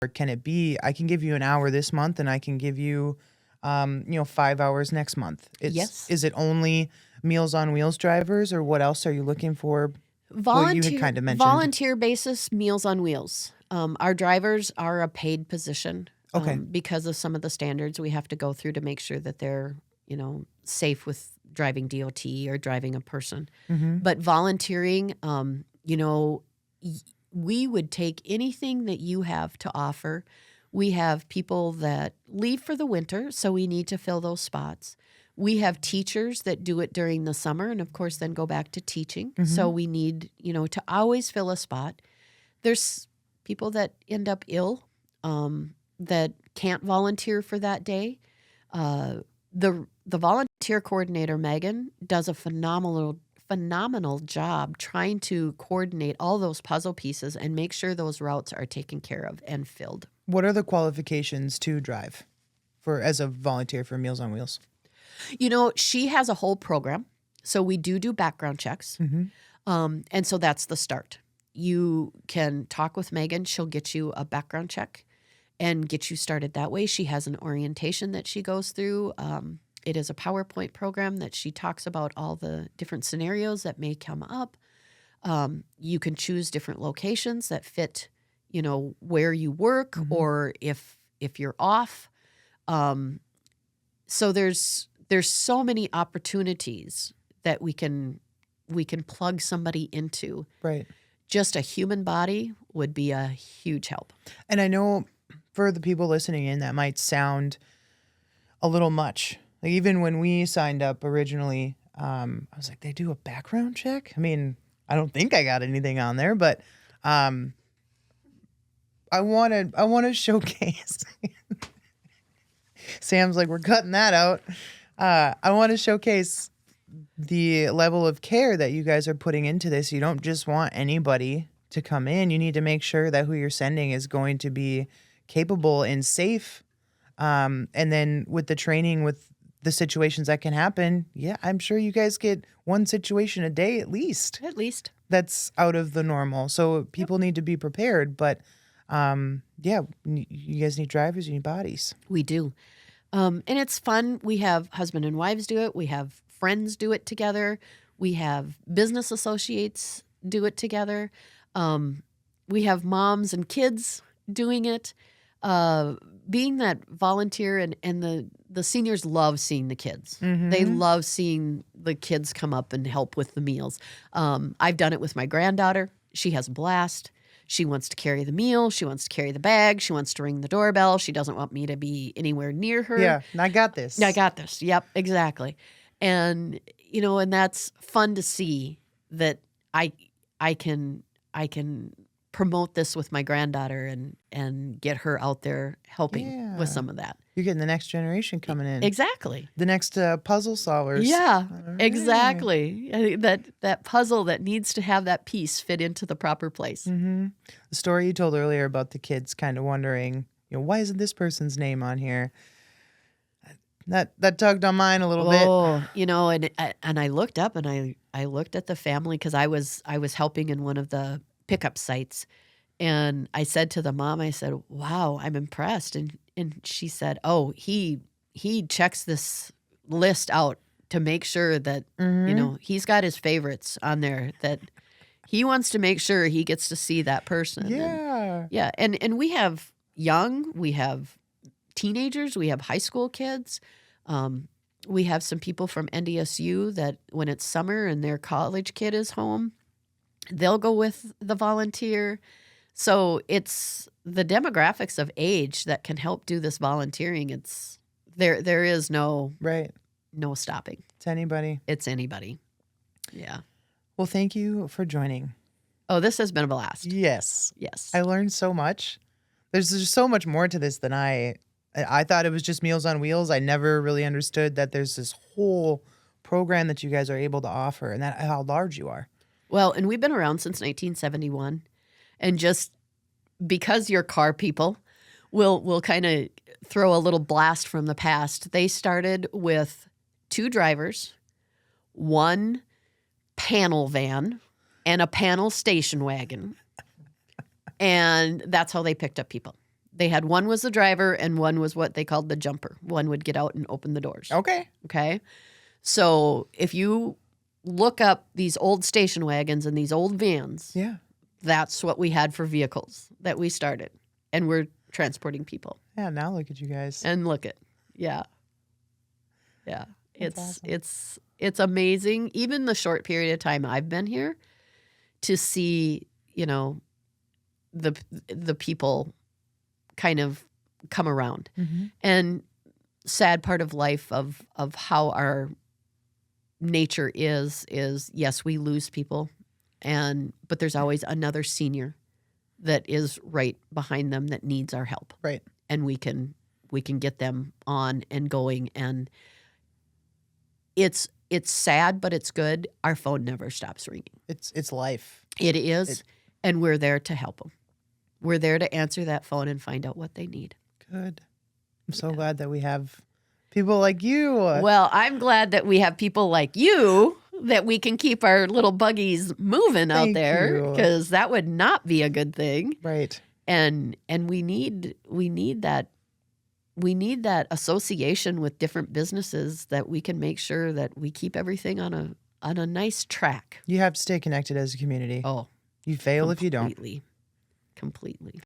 can it be, I can give you an hour this month and I can give you, 5 hours next month? Yes. Is it only Meals on Wheels drivers, or what else are you looking for? Well, you had kind of mentioned. Volunteer basis, Meals on Wheels. Our drivers are a paid position Okay. because of some of the standards we have to go through to make sure that they're, safe with driving DOT or driving a person. Mm-hmm. But volunteering, we would take anything that you have to offer. We have people that leave for the winter, so we need to fill those spots. We have teachers that do it during the summer and, of course, then go back to teaching. Mm-hmm. So we need, to always fill a spot. There's people that end up ill that can't volunteer for that day. The volunteer coordinator, Megan, does a phenomenal job trying to coordinate all those puzzle pieces and make sure those routes are taken care of and filled. What are the qualifications to drive as a volunteer for Meals on Wheels? She has a whole program. So we do background checks. Mm-hmm. And so that's the start. You can talk with Megan. She'll get you a background check and get you started that way. She has an orientation that she goes through. It is a PowerPoint program that she talks about all the different scenarios that may come up. You can choose different locations that fit, where you work, mm-hmm. or if you're off. So there's so many opportunities that we can plug somebody into. Right. Just a human body would be a huge help. And I know for the people listening in, that might sound a little much. Like, even when we signed up originally, I was like, they do a background check? I mean, I don't think I got anything on there, but I want to showcase. Sam's like, we're cutting that out. I want to showcase the level of care that you guys are putting into this. You don't just want anybody to come in. You need to make sure that who you're sending is going to be capable and safe. And then with the training, with the situations that can happen, yeah, I'm sure you guys get one situation a day at least. At least. That's out of the normal. So people need to be prepared. But you guys need drivers, you need bodies. We do. And it's fun. We have husband and wives do it. We have friends do it together. We have business associates do it together. We have moms and kids doing it. Being that volunteer and the seniors love seeing the kids. Mm-hmm. They love seeing the kids come up and help with the meals. I've done it with my granddaughter. She has a blast. She wants to carry the meal. She wants to carry the bag. She wants to ring the doorbell. She doesn't want me to be anywhere near her. Yeah, I got this. I got this. Yep, exactly. And and that's fun to see that I can promote this with my granddaughter and get her out there helping with some of that. You're getting the next generation coming in. Exactly. The next puzzle solvers. Yeah, right. Exactly. That puzzle that needs to have that piece fit into the proper place. Mm-hmm. The story you told earlier about the kids kind of wondering, why isn't this person's name on here? That tugged on mine a little bit. Oh, and I looked up and I looked at the family because I was helping in one of the pickup sites, and I said to the mom, I said, "Wow, I'm impressed." And she said, "Oh, he checks this list out to make sure that he's got his favorites on there, that he wants to make sure he gets to see that person." Yeah, and we have we have teenagers, we have high school kids. We have some people from NDSU that when it's summer and their college kid is home, they'll go with the volunteer. So it's the demographics of age that can help do this volunteering. It's there is no stopping. It's anybody. It's anybody. Yeah. Well, thank you for joining. Oh, this has been a blast. Yes. Yes. I learned so much. There's just so much more to this than I thought it was just Meals on Wheels. I never really understood that there's this whole program that you guys are able to offer and that how large you are. Well, and we've been around since 1971. And just because you're car people, we'll kind of throw a little blast from the past. They started with 2 drivers, 1 panel van, and a panel station wagon. And that's how they picked up people. They had one was the driver and one was what they called the jumper. One would get out and open the doors. Okay. Okay. So if you look up these old station wagons and these old vans, Yeah. that's what we had for vehicles that we started. And we're transporting people. Yeah. Now look at you guys. And look at, yeah. Yeah. That's It's amazing. Even the short period of time I've been here to see, the people kind of come around. Mm-hmm. And sad part of life of how our nature is yes, we lose people, but there's always another senior that is right behind them that needs our help. Right. And we can get them on and going, and it's sad, but it's good. Our phone never stops ringing. It's life. It is, and we're there to help them. We're there to answer that phone and find out what they need. Good. I'm so glad that we have people like you. Well, I'm glad that we have people like you that we can keep our little buggies moving out Thank there, you. because that would not be a good thing. Right. And we need that association with different businesses, that we can make sure that we keep everything on a nice track. You have to stay connected as a community. Oh, You fail if you don't. completely.